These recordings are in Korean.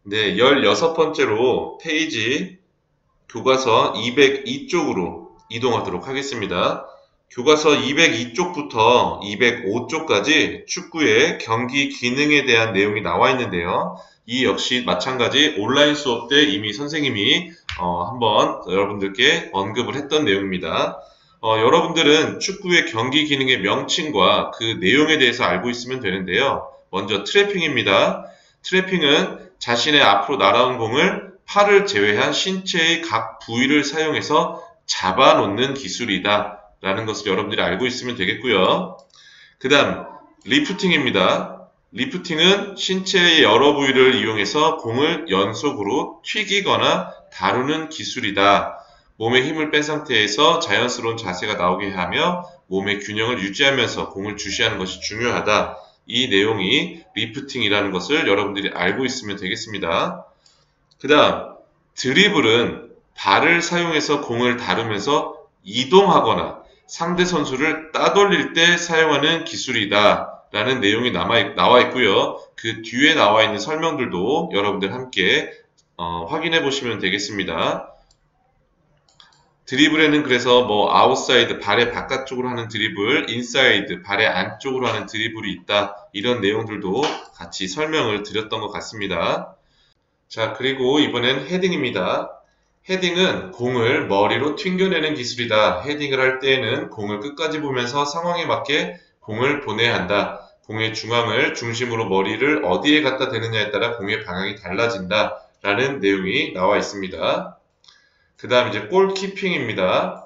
네, 16번째로 페이지 교과서 202쪽으로 이동하도록 하겠습니다. 교과서 202쪽부터 205쪽까지 축구의 경기 기능에 대한 내용이 나와 있는데요. 이 역시 마찬가지 온라인 수업 때 이미 선생님이 한번 여러분들께 언급을 했던 내용입니다. 여러분들은 축구의 경기 기능의 명칭과 그 내용에 대해서 알고 있으면 되는데요. 먼저 트래핑입니다. 트래핑은 자신의 앞으로 날아온 공을 팔을 제외한 신체의 각 부위를 사용해서 잡아놓는 기술이다 라는 것을 여러분들이 알고 있으면 되겠고요. 그 다음 리프팅입니다. 리프팅은 신체의 여러 부위를 이용해서 공을 연속으로 튀기거나 다루는 기술이다. 몸에 힘을 뺀 상태에서 자연스러운 자세가 나오게 하며 몸의 균형을 유지하면서 공을 주시하는 것이 중요하다. 이 내용이 리프팅이라는 것을 여러분들이 알고 있으면 되겠습니다. 그 다음 드리블은 발을 사용해서 공을 다루면서 이동하거나 상대 선수를 따돌릴 때 사용하는 기술이다 라는 내용이 나와 있고요. 그 뒤에 나와 있는 설명들도 여러분들 함께 확인해 보시면 되겠습니다. 드리블에는 그래서 아웃사이드, 발의 바깥쪽으로 하는 드리블, 인사이드, 발의 안쪽으로 하는 드리블이 있다. 이런 내용들도 같이 설명을 드렸던 것 같습니다. 자, 그리고 이번엔 헤딩입니다. 헤딩은 공을 머리로 튕겨내는 기술이다. 헤딩을 할 때에는 공을 끝까지 보면서 상황에 맞게 공을 보내야 한다. 공의 중앙을 중심으로 머리를 어디에 갖다 대느냐에 따라 공의 방향이 달라진다. 라는 내용이 나와 있습니다. 그 다음 이제 골키핑입니다.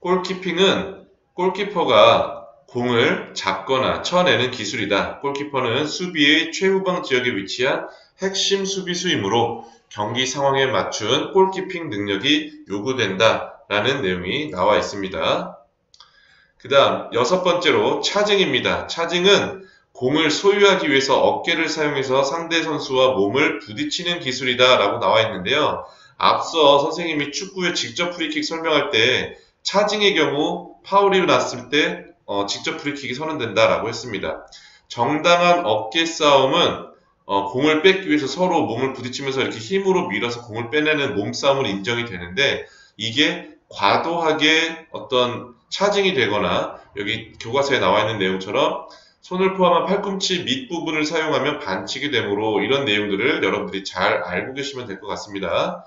골키핑은 골키퍼가 공을 잡거나 쳐내는 기술이다. 골키퍼는 수비의 최후방 지역에 위치한 핵심 수비수이므로 경기 상황에 맞춘 골키핑 능력이 요구된다. 라는 내용이 나와 있습니다. 그 다음 6번째로 차징입니다. 차징은 공을 소유하기 위해서 어깨를 사용해서 상대 선수와 몸을 부딪히는 기술이다 라고 나와 있는데요. 앞서 선생님이 축구의 직접 프리킥 설명할 때 차징의 경우 파울이 났을 때 직접 프리킥이 선언된다 라고 했습니다. 정당한 어깨 싸움은 공을 뺏기 위해서 서로 몸을 부딪히면서 이렇게 힘으로 밀어서 공을 빼내는 몸싸움으로 인정이 되는데 이게 과도하게 어떤 차징이 되거나 여기 교과서에 나와 있는 내용처럼 손을 포함한 팔꿈치 밑부분을 사용하면 반칙이 되므로 이런 내용들을 여러분들이 잘 알고 계시면 될 것 같습니다.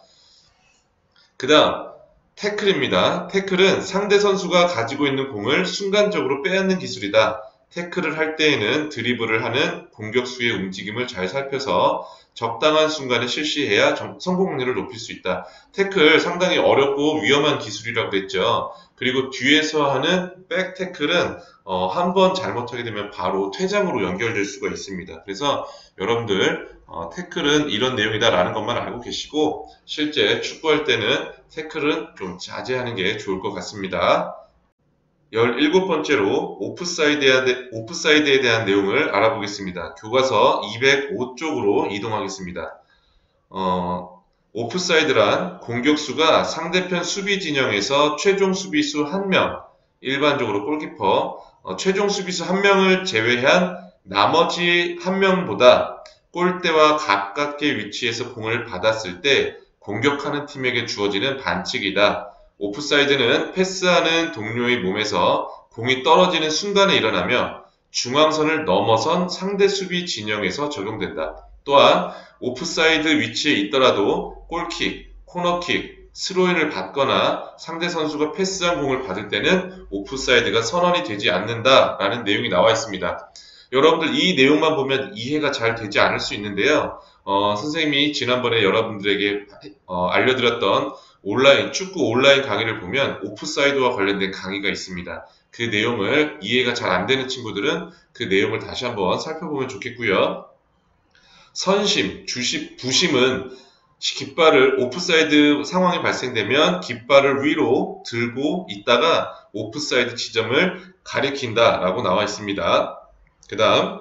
그 다음 태클입니다. 태클은 상대 선수가 가지고 있는 공을 순간적으로 빼앗는 기술이다. 태클을 할 때에는 드리블을 하는 공격수의 움직임을 잘 살펴서 적당한 순간에 실시해야 성공 확률을 높일 수 있다. 태클 상당히 어렵고 위험한 기술이라고 했죠. 그리고 뒤에서 하는 백 태클은 한 번 잘못하게 되면 바로 퇴장으로 연결될 수가 있습니다. 그래서 여러분들 태클은 이런 내용이다라는 것만 알고 계시고 실제 축구할 때는 태클은 좀 자제하는 게 좋을 것 같습니다. 17번째로 오프사이드에 대한 내용을 알아보겠습니다. 교과서 205쪽으로 이동하겠습니다. 오프사이드란 공격수가 상대편 수비 진영에서 최종 수비수 1명, 일반적으로 골키퍼, 최종 수비수 1명을 제외한 나머지 1명보다 골대와 가깝게 위치해서 공을 받았을 때 공격하는 팀에게 주어지는 반칙이다. 오프사이드는 패스하는 동료의 몸에서 공이 떨어지는 순간에 일어나며 중앙선을 넘어선 상대 수비 진영에서 적용된다. 또한 오프사이드 위치에 있더라도 골킥, 코너킥, 스로인을 받거나 상대 선수가 패스한 공을 받을 때는 오프사이드가 선언이 되지 않는다라는 내용이 나와 있습니다. 여러분들 이 내용만 보면 이해가 잘 되지 않을 수 있는데요. 선생님이 지난번에 여러분들에게 알려드렸던 축구 온라인 강의를 보면 오프사이드와 관련된 강의가 있습니다. 그 내용을 이해가 잘 안 되는 친구들은 그 내용을 다시 한번 살펴보면 좋겠고요. 선심, 부심은 깃발을 오프사이드 상황이 발생되면 깃발을 위로 들고 있다가 오프사이드 지점을 가리킨다라고 나와 있습니다. 그 다음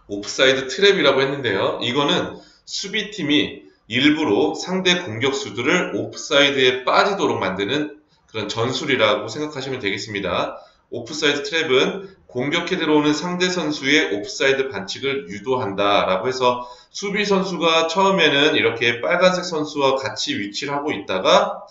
오프사이드 트랩이라고 했는데요. 이거는 수비팀이 일부러 상대 공격수들을 오프사이드에 빠지도록 만드는 그런 전술이라고 생각하시면 되겠습니다. 오프사이드 트랩은 공격해 들어오는 상대 선수의 옵사이드 반칙을 유도한다라고 해서 수비 선수가 처음에는 이렇게 빨간색 선수와 같이 위치를 하고 있다가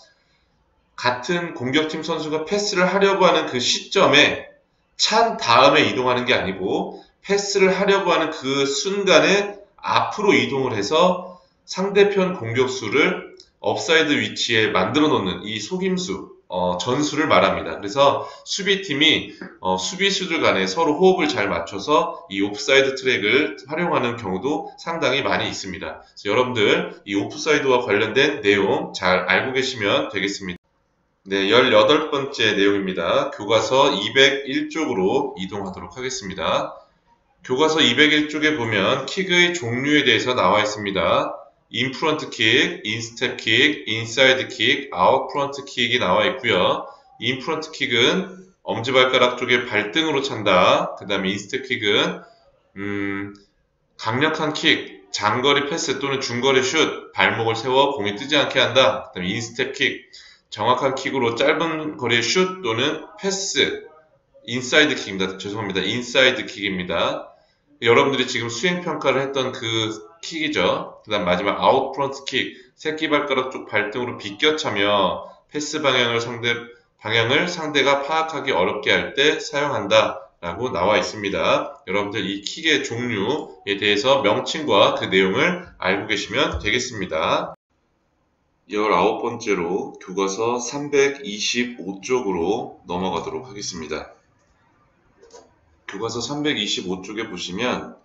같은 공격팀 선수가 패스를 하려고 하는 그 시점에 찬 다음에 이동하는 게 아니고 패스를 하려고 하는 그 순간에 앞으로 이동을 해서 상대편 공격수를 옵사이드 위치에 만들어 놓는 이 속임수, 전술을 말합니다. 그래서 수비팀이 수비수들 간에 서로 호흡을 잘 맞춰서 이 옵사이드 트랙을 활용하는 경우도 상당히 많이 있습니다. 그래서 여러분들 이 옵사이드와 관련된 내용 잘 알고 계시면 되겠습니다. 네, 18번째 내용입니다. 교과서 201쪽으로 이동하도록 하겠습니다. 교과서 201쪽에 보면 킥의 종류에 대해서 나와 있습니다. 인프런트 킥, 인스텝 킥, 인사이드 킥, 아웃 프런트 킥이 나와 있고요. 인프런트 킥은 엄지발가락 쪽에 발등으로 찬다. 그 다음에 인스텝 킥은 강력한 킥, 장거리 패스 또는 중거리 슛, 발목을 세워 공이 뜨지 않게 한다. 그 다음에 인스텝 킥, 정확한 킥으로 짧은 거리의 슛 또는 패스, 인사이드 킥입니다. 죄송합니다. 인사이드 킥입니다. 여러분들이 지금 수행평가를 했던 그 킥이죠. 그 다음 마지막 아웃 프런트 킥, 새끼발가락 쪽 발등으로 비껴차며 패스 방향을 상대가 파악하기 어렵게 할 때 사용한다 라고 나와 있습니다. 여러분들 이 킥의 종류에 대해서 명칭과 그 내용을 알고 계시면 되겠습니다. 19번째로 교과서 325쪽으로 넘어가도록 하겠습니다. 교과서 325쪽에 보시면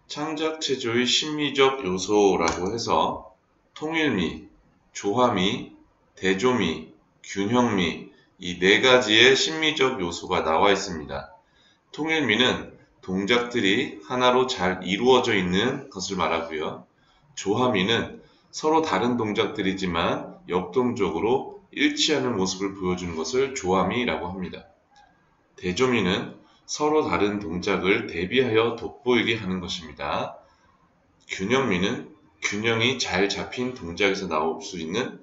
창작체조의 심미적 요소라고 해서 통일미, 조화미, 대조미, 균형미 이 네 가지의 심미적 요소가 나와 있습니다. 통일미는 동작들이 하나로 잘 이루어져 있는 것을 말하고요. 조화미는 서로 다른 동작들이지만 역동적으로 일치하는 모습을 보여주는 것을 조화미라고 합니다. 대조미는 서로 다른 동작을 대비하여 돋보이게 하는 것입니다. 균형미는 균형이 잘 잡힌 동작에서 나올 수 있는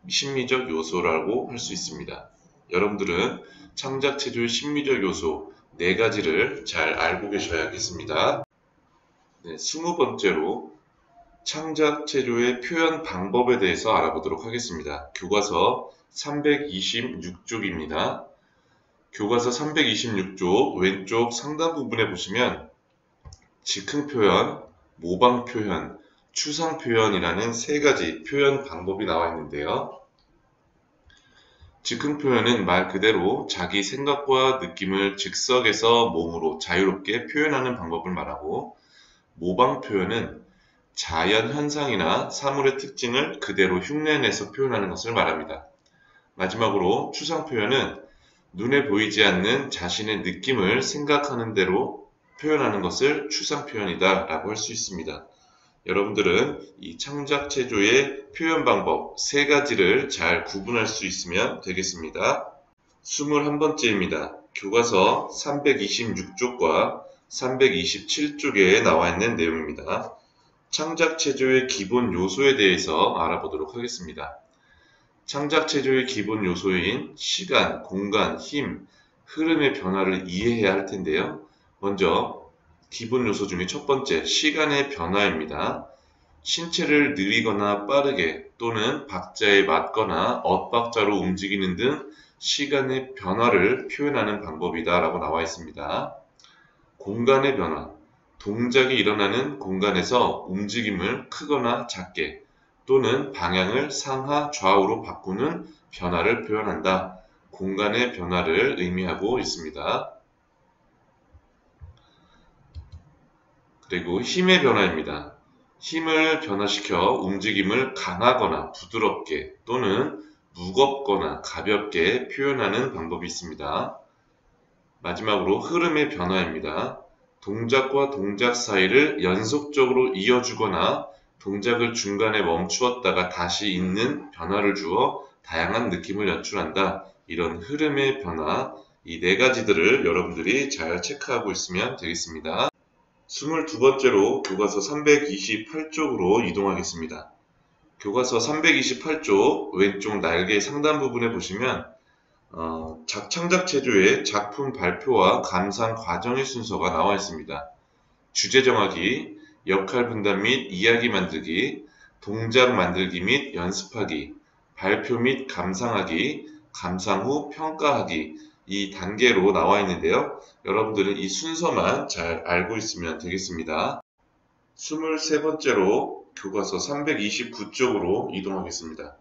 심미적 요소라고 할 수 있습니다. 여러분들은 창작체조의 심미적 요소 4가지를 잘 알고 계셔야겠습니다. 네, 20번째로 창작체조의 표현 방법에 대해서 알아보도록 하겠습니다. 교과서 326쪽입니다. 교과서 326쪽 왼쪽 상단 부분에 보시면 즉흥표현, 모방표현, 추상표현이라는 3가지 표현 방법이 나와 있는데요. 즉흥표현은 말 그대로 자기 생각과 느낌을 즉석에서 몸으로 자유롭게 표현하는 방법을 말하고, 모방표현은 자연 현상이나 사물의 특징을 그대로 흉내내서 표현하는 것을 말합니다. 마지막으로 추상표현은 눈에 보이지 않는 자신의 느낌을 생각하는 대로 표현하는 것을 추상표현이다 라고 할 수 있습니다. 여러분들은 이 창작체조의 표현 방법 3가지를 잘 구분할 수 있으면 되겠습니다. 21번째입니다. 교과서 326쪽과 327쪽에 나와 있는 내용입니다. 창작체조의 기본 요소에 대해서 알아보도록 하겠습니다. 창작체조의 기본 요소인 시간, 공간, 힘, 흐름의 변화를 이해해야 할 텐데요. 먼저 기본 요소 중에 첫 번째, 시간의 변화입니다. 신체를 느리거나 빠르게 또는 박자에 맞거나 엇박자로 움직이는 등 시간의 변화를 표현하는 방법이다 라고 나와 있습니다. 공간의 변화, 동작이 일어나는 공간에서 움직임을 크거나 작게 또는 방향을 상하 좌우로 바꾸는 변화를 표현한다. 공간의 변화를 의미하고 있습니다. 그리고 힘의 변화입니다. 힘을 변화시켜 움직임을 강하거나 부드럽게 또는 무겁거나 가볍게 표현하는 방법이 있습니다. 마지막으로 흐름의 변화입니다. 동작과 동작 사이를 연속적으로 이어주거나 동작을 중간에 멈추었다가 다시 잇는 변화를 주어 다양한 느낌을 연출한다. 이런 흐름의 변화, 이 4가지들을 여러분들이 잘 체크하고 있으면 되겠습니다. 22번째로 교과서 328쪽으로 이동하겠습니다. 교과서 328쪽 왼쪽 날개 상단 부분에 보시면 창작체조의 작품 발표와 감상 과정의 순서가 나와 있습니다. 주제 정하기, 역할 분담 및 이야기 만들기, 동작 만들기 및 연습하기, 발표 및 감상하기, 감상 후 평가하기, 이 단계로 나와 있는데요. 여러분들은 이 순서만 잘 알고 있으면 되겠습니다. 23번째로 교과서 329쪽으로 이동하겠습니다.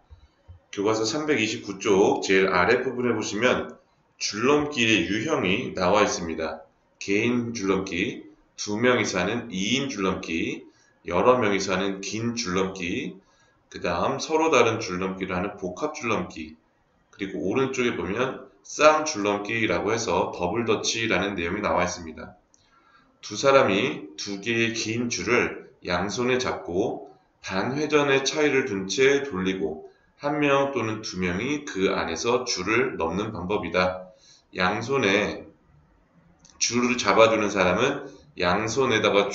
교과서 329쪽 제일 아랫부분에 보시면 줄넘기의 유형이 나와 있습니다. 개인 줄넘기, 2명이서 하는 2인 줄넘기, 여러 명이서 하는 긴 줄넘기, 그 다음 서로 다른 줄넘기를 하는 복합 줄넘기, 그리고 오른쪽에 보면 쌍줄넘기라고 해서 더블 더치라는 내용이 나와 있습니다. 두 사람이 두 개의 긴 줄을 양손에 잡고 반회전의 차이를 둔 채 돌리고 한 명 또는 두 명이 그 안에서 줄을 넘는 방법이다. 양손에 줄을 잡아주는 사람은 양손에다가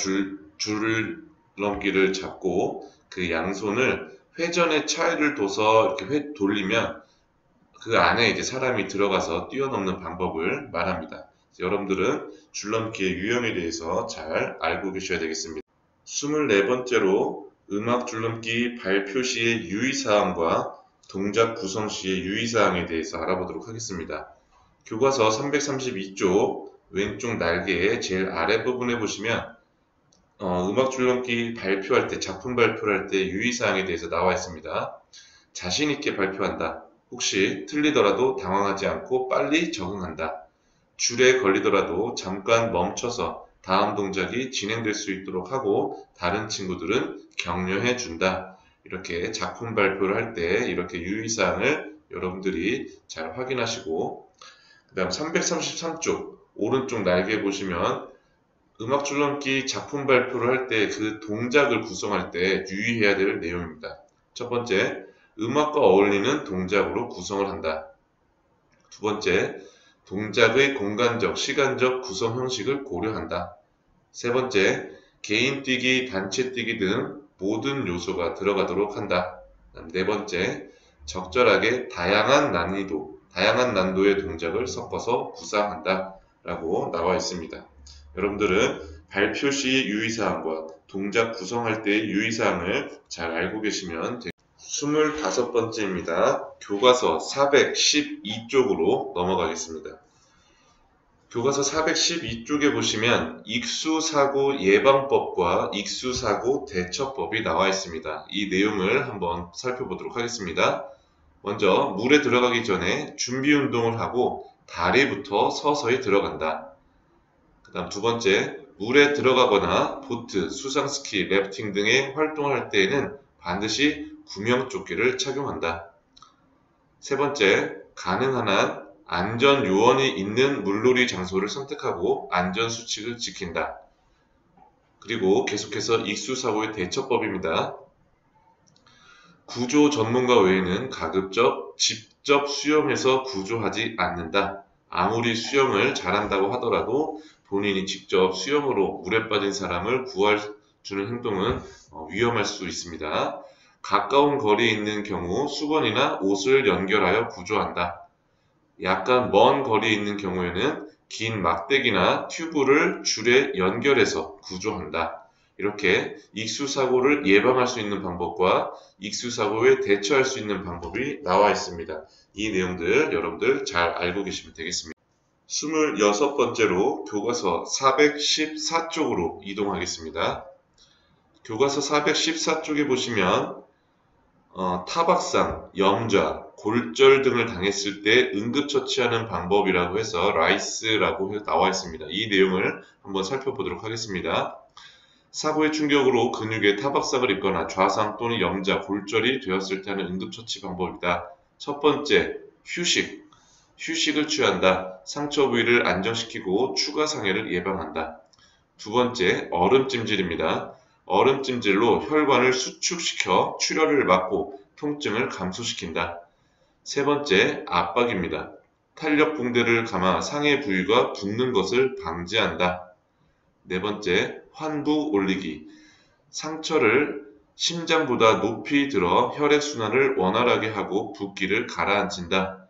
줄을 넘기를 잡고 그 양손을 회전의 차이를 둬서 이렇게 돌리면 그 안에 이제 사람이 들어가서 뛰어넘는 방법을 말합니다. 여러분들은 줄넘기의 유형에 대해서 잘 알고 계셔야 되겠습니다. 24번째로 음악 줄넘기 발표 시의 유의사항과 동작 구성 시의 유의사항에 대해서 알아보도록 하겠습니다. 교과서 332쪽 왼쪽 날개의 제일 아랫부분에 보시면 음악 줄넘기 발표할 때, 작품 발표를 할 때 유의사항에 대해서 나와 있습니다. 자신 있게 발표한다. 혹시 틀리더라도 당황하지 않고 빨리 적응한다. 줄에 걸리더라도 잠깐 멈춰서 다음 동작이 진행될 수 있도록 하고 다른 친구들은 격려해 준다. 이렇게 작품 발표를 할 때 이렇게 유의사항을 여러분들이 잘 확인하시고, 그 다음 333쪽 오른쪽 날개 보시면 음악 줄넘기 작품 발표를 할 때 그 동작을 구성할 때 유의해야 될 내용입니다. 첫 번째, 음악과 어울리는 동작으로 구성을 한다. 두 번째, 동작의 공간적, 시간적 구성 형식을 고려한다. 세 번째, 개인 뛰기, 단체 뛰기 등 모든 요소가 들어가도록 한다. 네 번째, 적절하게 다양한 난도의 동작을 섞어서 구사한다. 라고 나와 있습니다. 여러분들은 발표 시 유의사항과 동작 구성할 때의 유의사항을 잘 알고 계시면 되겠습니다. 25번째입니다. 교과서 412쪽으로 넘어가겠습니다. 교과서 412쪽에 보시면 익수사고 예방법과 익수사고 대처법이 나와 있습니다. 이 내용을 한번 살펴보도록 하겠습니다. 먼저 물에 들어가기 전에 준비 운동을 하고 다리부터 서서히 들어간다. 그 다음 두 번째, 물에 들어가거나 보트, 수상스키, 래프팅 등의 활동을 할 때에는 반드시 구명조끼를 착용한다. 세 번째, 가능한 한 안전 요원이 있는 물놀이 장소를 선택하고 안전 수칙을 지킨다. 그리고 계속해서 익수사고의 대처법입니다. 구조 전문가 외에는 가급적 직접 수영해서 구조하지 않는다. 아무리 수영을 잘한다고 하더라도 본인이 직접 수영으로 물에 빠진 사람을 구해주는 행동은 위험할 수 있습니다. 가까운 거리에 있는 경우 수건이나 옷을 연결하여 구조한다. 약간 먼 거리에 있는 경우에는 긴 막대기나 튜브를 줄에 연결해서 구조한다. 이렇게 익수사고를 예방할 수 있는 방법과 익수사고에 대처할 수 있는 방법이 나와 있습니다. 이 내용들 여러분들 잘 알고 계시면 되겠습니다. 26번째로 교과서 414쪽으로 이동하겠습니다. 교과서 414쪽에 보시면 타박상, 염좌, 골절 등을 당했을 때 응급처치하는 방법이라고 해서 라이스라고 나와 있습니다. 이 내용을 한번 살펴보도록 하겠습니다. 사고의 충격으로 근육에 타박상을 입거나 좌상 또는 염좌, 골절이 되었을 때 하는 응급처치 방법이다. 첫 번째, 휴식을 취한다. 상처 부위를 안정시키고 추가 상해를 예방한다. 두 번째, 얼음찜질입니다. 얼음찜질로 혈관을 수축시켜 출혈을 막고 통증을 감소시킨다. 세 번째, 압박입니다. 탄력 붕대를 감아 상해 부위가 붓는 것을 방지한다. 네 번째, 환부 올리기. 상처를 심장보다 높이 들어 혈액순환을 원활하게 하고 붓기를 가라앉힌다.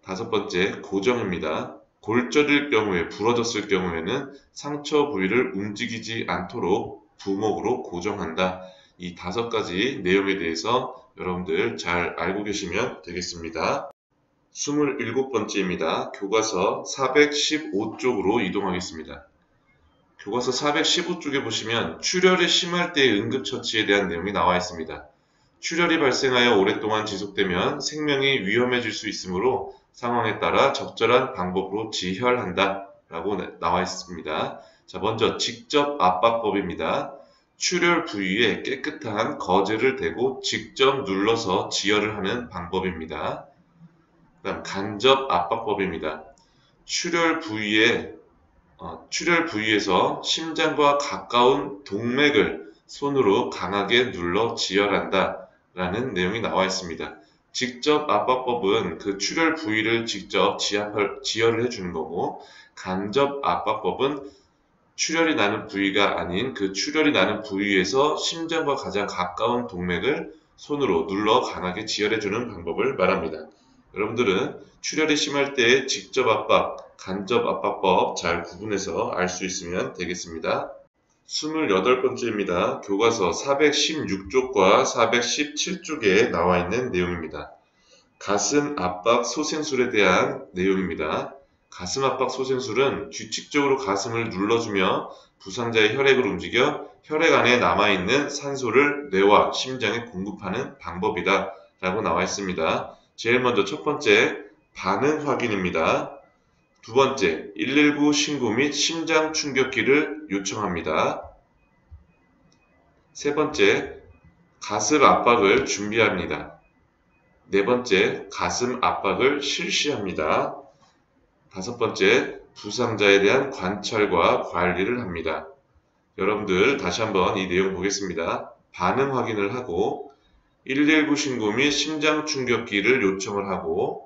다섯 번째, 고정입니다. 골절일 경우에, 부러졌을 경우에는 상처 부위를 움직이지 않도록 부목으로 고정한다. 이 다섯 가지 내용에 대해서 여러분들 잘 알고 계시면 되겠습니다. 27번째입니다. 교과서 415쪽으로 이동하겠습니다. 교과서 415쪽에 보시면 출혈이 심할 때의 응급처치에 대한 내용이 나와 있습니다. 출혈이 발생하여 오랫동안 지속되면 생명이 위험해질 수 있으므로 상황에 따라 적절한 방법으로 지혈한다 라고 나와 있습니다. 자, 먼저 직접 압박법입니다. 출혈 부위에 깨끗한 거즈를 대고 직접 눌러서 지혈을 하는 방법입니다. 그다음 간접 압박법입니다. 출혈 부위에서 심장과 가까운 동맥을 손으로 강하게 눌러 지혈한다 라는 내용이 나와 있습니다. 직접 압박법은 그 출혈 부위를 직접 지혈을 해주는 거고, 간접 압박법은 출혈이 나는 부위가 아닌 그 출혈이 나는 부위에서 심장과 가장 가까운 동맥을 손으로 눌러 강하게 지혈해주는 방법을 말합니다. 여러분들은 출혈이 심할 때 직접 압박, 간접 압박법 잘 구분해서 알 수 있으면 되겠습니다. 28번째입니다. 교과서 416쪽과 417쪽에 나와 있는 내용입니다. 가슴 압박 소생술에 대한 내용입니다. 가슴 압박 소생술은 규칙적으로 가슴을 눌러주며 부상자의 혈액을 움직여 혈액 안에 남아있는 산소를 뇌와 심장에 공급하는 방법이다 라고 나와 있습니다. 제일 먼저 첫 번째, 반응 확인입니다. 두 번째, 119 신고 및 심장 충격기를 요청합니다. 세 번째, 가슴 압박을 준비합니다. 네 번째, 가슴 압박을 실시합니다. 다섯 번째, 부상자에 대한 관찰과 관리를 합니다. 여러분들 다시 한번 이 내용 보겠습니다. 반응 확인을 하고 119 신고 및 심장 충격기를 요청을 하고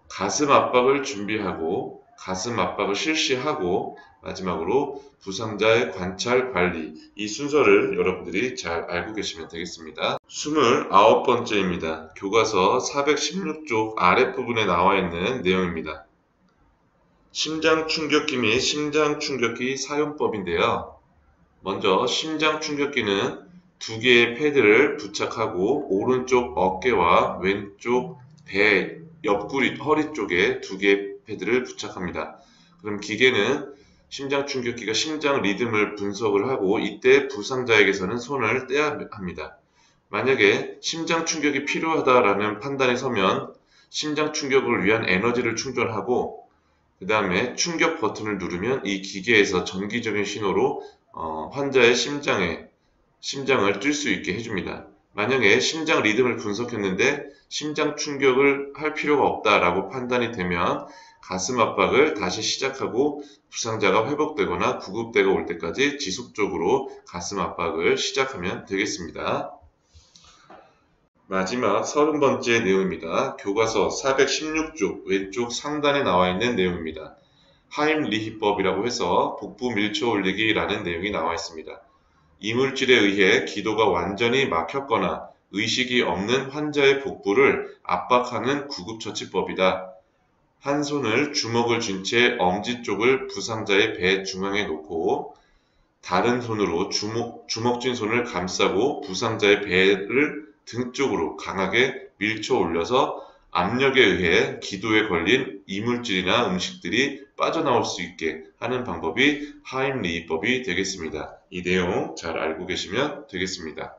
가슴 압박을 준비하고 가슴 압박을 실시하고 마지막으로 부상자의 관찰 관리, 이 순서를 여러분들이 잘 알고 계시면 되겠습니다. 29번째입니다. 교과서 416쪽 아랫부분에 나와 있는 내용입니다. 심장 충격기 및 심장 충격기 사용법인데요. 먼저 심장 충격기는 두 개의 패드를 부착하고 오른쪽 어깨와 왼쪽 배 옆구리, 허리 쪽에 두 개의 패드를 부착합니다. 그럼 기계는 심장 충격기가 심장 리듬을 분석을 하고 이때 부상자에게서는 손을 떼야 합니다. 만약에 심장 충격이 필요하다라는 판단이 서면 심장 충격을 위한 에너지를 충전하고 그 다음에 충격 버튼을 누르면 이 기계에서 전기적인 신호로 환자의 심장을 뛸 수 있게 해줍니다. 만약에 심장 리듬을 분석했는데 심장 충격을 할 필요가 없다라고 판단이 되면 가슴 압박을 다시 시작하고 부상자가 회복되거나 구급대가 올 때까지 지속적으로 가슴 압박을 시작하면 되겠습니다. 마지막 30번째 내용입니다. 교과서 416쪽 왼쪽 상단에 나와 있는 내용입니다. 하임리히법이라고 해서 복부 밀초 올리기라는 내용이 나와 있습니다. 이물질에 의해 기도가 완전히 막혔거나 의식이 없는 환자의 복부를 압박하는 구급처치법이다. 한 손을 주먹을 쥔 채 엄지 쪽을 부상자의 배 중앙에 놓고 다른 손으로 주먹 쥔 손을 감싸고 부상자의 배를 등 쪽으로 강하게 밀쳐 올려서 압력에 의해 기도에 걸린 이물질이나 음식들이 빠져나올 수 있게 하는 방법이 하임리히법이 되겠습니다. 이 내용 잘 알고 계시면 되겠습니다.